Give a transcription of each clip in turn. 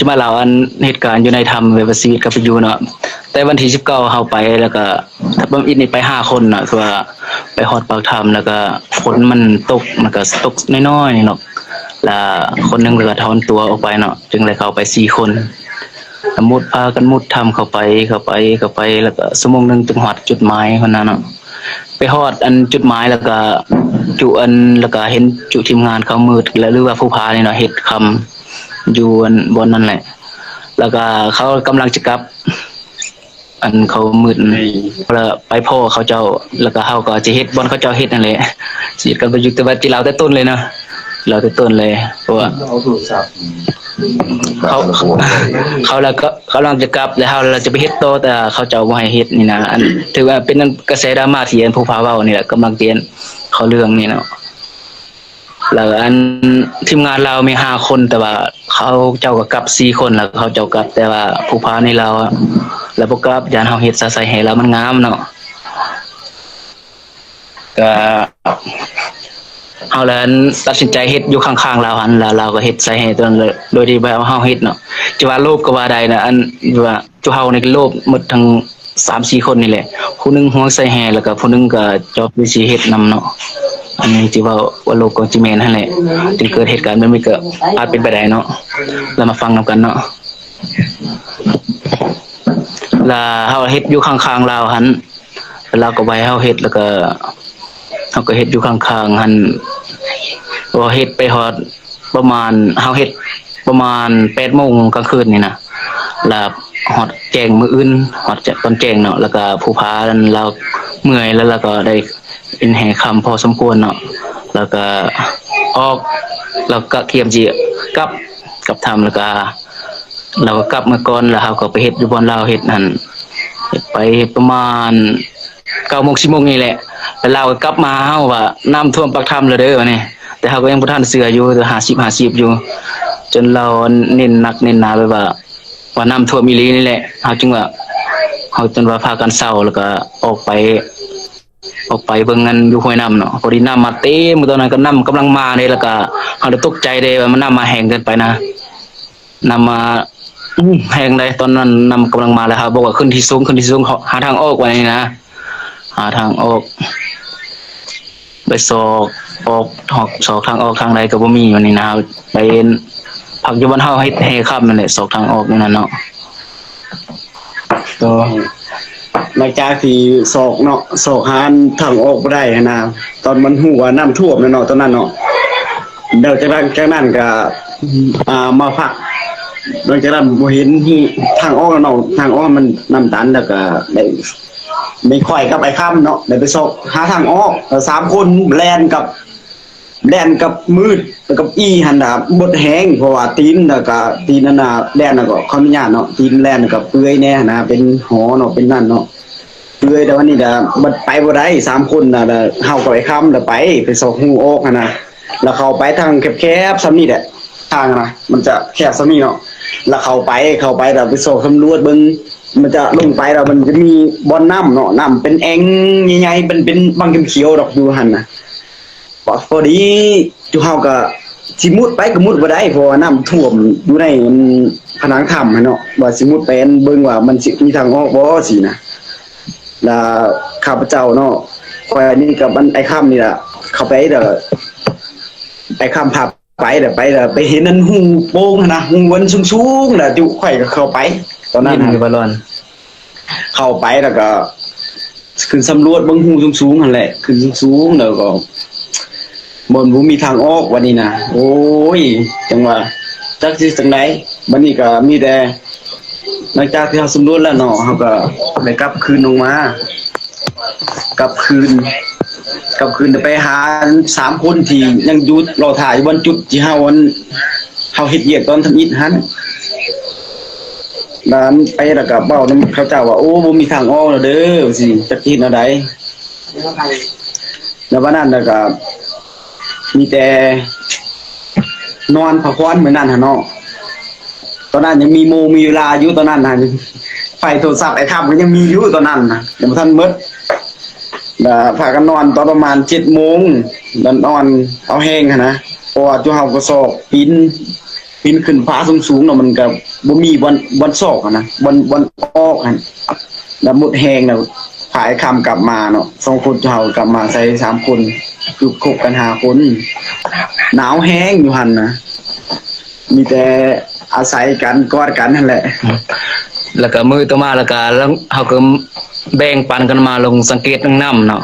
จะมาเล่าอันเหตุการณ์อยู่ในถ้ำเวบชีวิตกับไปอยู่เนาะแต่วันที่19เฮาไปแล้วก็ถ้าบ่อิดนี่ไป5 คนน่ะคือว่าไปฮอดปากถ้ำแล้วก็ฝนมันตกมันก็ตกน้อยๆเนาะแล้วคนหนึงก็ถอนตัวออกไปเนาะจึงเลยเข้าไป4 คนมุดพากันมุดถ้ำเข้าไปแล้วก็ชั่วโมงหนึงถึงฮอดจุดหมายคนนั้นเนาะไปฮอดอันจุดหมายแล้วก็จุอันแล้วก็เห็นจุทีมงานเขามืดแล้วหรือว่าผู้พานี่เนาะเฮ็ดคำอยู่อันบนนั่นแหละแล้วก็เขากำลังจะกลับอันเขามืดแล้วไปพ่อเขาเจ้าแล้วก็เฮาก็จะเฮ็ดบอนเขาเจ้าเฮ็ดนั่นแหละสิกันไปอยู่แต่ว่าจิเราแต่ต้นเลยเนาะเราแต่ต้นเลยเพราะว่าเอาโทรศัพท์เขาเขาแล้วก็เขากำลังจะกลับแล้วเราจะไปเฮ็ดโตแต่เขาเจ้าบ่ให้เฮ็ดนี่นะอันถือว่าเป็นกระแสดราม่าที่อันผู้พาเว้านี่แหละกำลังเตียนเขาเรื่องนี่เนาะแล้วอันทีมงานเรามี5 คนแต่ว่าเขาเจ้าก็กลับ4 คนแล้วเขาเจ้ากลับแต่ว่าผู้พาในเราแล้วบ่กลับยานเฮาเฮ็ดซะใส่ให้แล้วมันงามเนาะก็เฮาแล้วตัดสินใจเฮ็ดอยู่ข้างๆเราหั่นแล้วเราก็เฮ็ดใส่ให้ตัวนั้นเลยโดยที่บ่เอาเฮาเฮ็ดเนาะจะว่าโลภก็ว่าได้นะอันว่าจุเฮานี่โลภหมดทั้ง3-4 คนนี่แหละผู้นึงห่วงใส่แห่แล้วก็ผู้นึงก็จอบวิสิเฮ็ดนำเนาะอันนี้ที่ว่าโลภก็จิแม่นนั่นแหละจึงเกิดเหตุการณ์แบบนี้ก็อาจเป็นไปได้เนาะเรามาฟังนำกันเนาะแล้วเฮาเฮ็ดอยู่ข้างๆเราหั่นเราก็ไว้เฮาเฮ็ดแล้วก็เฮาก็เฮ็ดอยู่ข้างๆหั่นพอเฮ็ดไปฮอดประมาณเฮาเฮ็ดประมาณ8 โมงกลางคืนนี่นะแล้วฮอดแจ้งมื้ออื่นฮอดตอนแจ้งเนาะแล้วก็ผู้พานั้นเราเมื่อยแล้วเราก็ได้เป็นแห่ค่ำพอสมควรเนาะแล้วก็ออกแล้วก็เตรียมสิกลับทำแล้วก็เราก็กลับมาก่อนแล้วเฮาก็ไปเฮ็ดอยู่บ่อนเราเฮ็ดนั่นเฮ็ดไปประมาณ9 โมง 10 โมงนี่แหละแล้วเราก็กลับมาเฮาว่าน้ำท่วมปากถ้ำแล้วเด้อว่านี่แต่เฮาก็ยังบ่ทันเชื่ออยู่50-50อยู่จนเราเน้นหนักเน้นหนาไปว่าน้ำท่วมอีหลีนี่แหละเฮาจึงว่าเฮาจนว่าพากันเศร้าแล้วก็ออกไปเบิ่งกันอยู่ห้วยน้ำเนาะพอดีน้ำมาเต็มตอนนั้นก็น้ำกำลังมาเลยแล้วก็เฮาได้ตกใจเด้ว่ามันน้ำมาแห้งเกินไปนะน้ำมาแห้งได้ตอนนั้นน้ำกำลังมาแล้วครับบอกว่าขึ้นที่สูงหาทางออกไว้นี่นะหาทางออกไปสอกทางออกทางใดก็บ่มีวันนี้นะไปพักอยู่บ้านเฮาให้ค่ำนั่นแหละสอกทางออกนี่นั่นเนาะต่อหลังจากที่ศอกเนาะศอกหาทางออกบ่ได้นะตอนมันฮู้ว่าน้ำท่วมเนาะตอนนั้นเนาะเดี๋ยวจากนั้นก็มาพักหลังจากนั้นบ่เห็นทางออกเนาะทางออกมันน้ำตันแล้วก็ได้ไม่ค่อยกับไอ้ค่ำเนาะได้ไปศอกหาทางออก3 คนแล่นกับมืดแล้วกับหันดาบดแห้งเพราะว่าตีนแล้วก็ตีนนั่นน่ะแล่นแล้วก็ขออนุญาตเนาะตีนแล่นกับเปื่อยแน่นะเป็นหอเนาะเป็นนั่นเนาะเปื่อยแต่วันนี้น่ะบ่ไปบ่ได้3 คนน่ะเฮาก็ไปค้ำแล้วไปซอกหูออกนะแล้วเข้าไปทางแคบๆซ้ำนี่แหละทางนะมันจะแคบซ้ำนี่เนาะแล้วเข้าไปแล้วไปซอกสำรวจเบิ่งมันจะลงไปแล้วมันจะมีบ่อนน้ำเนาะน้ำเป็นแอ่งใหญ่ๆเป็นบางเขียวๆดอกอยู่หั่นน่ะพอดีจุเฮาก็สิมุดไปก็มุดบ่ได้เพราะว่าน้ำท่วมอยู่ในผนังถ้ำเนาะว่าสิมุดไปเบิ่งว่ามันสิมีทางออกบ่สินะแล้วข้าพเจ้าเนาะข่อยนี่กับไอ้ค่ำนี่ล่ะเข้าไปเด้อไอ้ค่ำพาไปเด้อไปเห็นนั่นหูโป่งนะหูวันสูงๆน่ะจุข่อยก็เข้าไปตอนนั้นอยู่บ่รอนเข้าไปแล้วก็ขึ้นสำรวจเบิ่งหูสูงๆนั่นแหละขึ้นสูงๆแล้วก็บนบ่มีทางออกวันนี้นะโอ้ยจังว่าจักสิจังไดบัดนี้ก็มีแต่หลังจากที่เฮาสำรวจแล้วเนาะเฮาก็ได้กลับคืนลงมากลับคืนไปหา3 คนที่ยังอยู่รอถ่ายอยู่บนจุดที่เฮาเฮ็ดเวียกตอนทำอิฐหั่นนั้นไปแล้วก็เว้านำเขาเจ้าว่าโอ้บ่มีทางออกแล้วเด้อสิจักสิเฮ็ดแนวใดแล้ววันนั้นแล้วก็มีแต่นอนพักผ่อนเหมือนนั้นหั่นเนาะตอนนั้นยังมีเวลาอยู่ตอนนั้นน่ะไฟโทรศัพท์ไอ้ค่ำก็ยังมีอยู่ตอนนั้นน่ะยังบ่ทันหมดพากันนอนตอนประมาณ7 โมงแล้วนอนเอาแห้งหั่นนะเพราะว่าจุเฮาก็ซอกปีน ปีนขึ้นฟ้าสูงๆเนาะมันก็บ่มีบอนซอกอะนะบอนออกหั่นแล้วหมดแฮงแล้วผายคำกลับมาเนาะ2คนเฮากลับมาใส่3คนคือคบกัน5คนหนาวแฮงอยู่หั่นนะมีแต่อาศัยกันกอดกันนั่นแหละ แล้วก็มือต่อมาแล้วก็แล้วเฮาก็แบ่งปันกันมาลงสังเกตเบิ่งน้ำเนาะ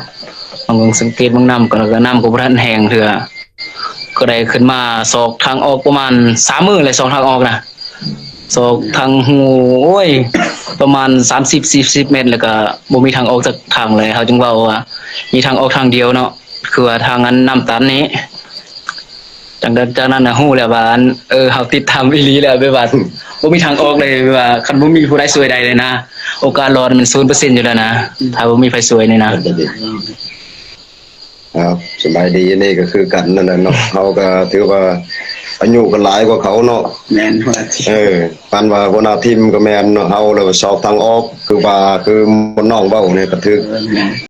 ลงสังเกตเบิ่งน้ำก็แล้วก็น้ำก็บ่ทันแห้งเทื่อก็ได้ขึ้นมาศอกทางออกประมาณ3มื้อเลยศอกทางออกนะศอกทางหูโอ้ยประมาณ30-40 เมตรแล้วก็บ่มีทางออกสักทางเลยเฮาจึงเว้าว่ามีทางออกทางเดียวเนาะคือว่าทางนั้นน้ำตันนี้จากนั้นน่ะฮู้แล้วว่าเฮาติดทำอีหลีแล้วแบบว่าบ่มีทางออกเลยแบบว่าคันบ่มีผู้ใดช่วยได้เลยนะโอกาสรอดมัน 0% อยู่แล้วนะถ้าบ่มีไผช่วยนี่นะ ครับสบายดีนี่ก็คือกันนั่นแหละเนาะเขาก็ถือว่าอายุก็หลายกว่าเขาเนาะ แม่นว่า ปานว่าหัวหน้าทีมก็แม่นเนาะเฮาแล้วสอบทางออกคือว่าคือบ่น้องเว้าเนี่ยก็ถือ แม่น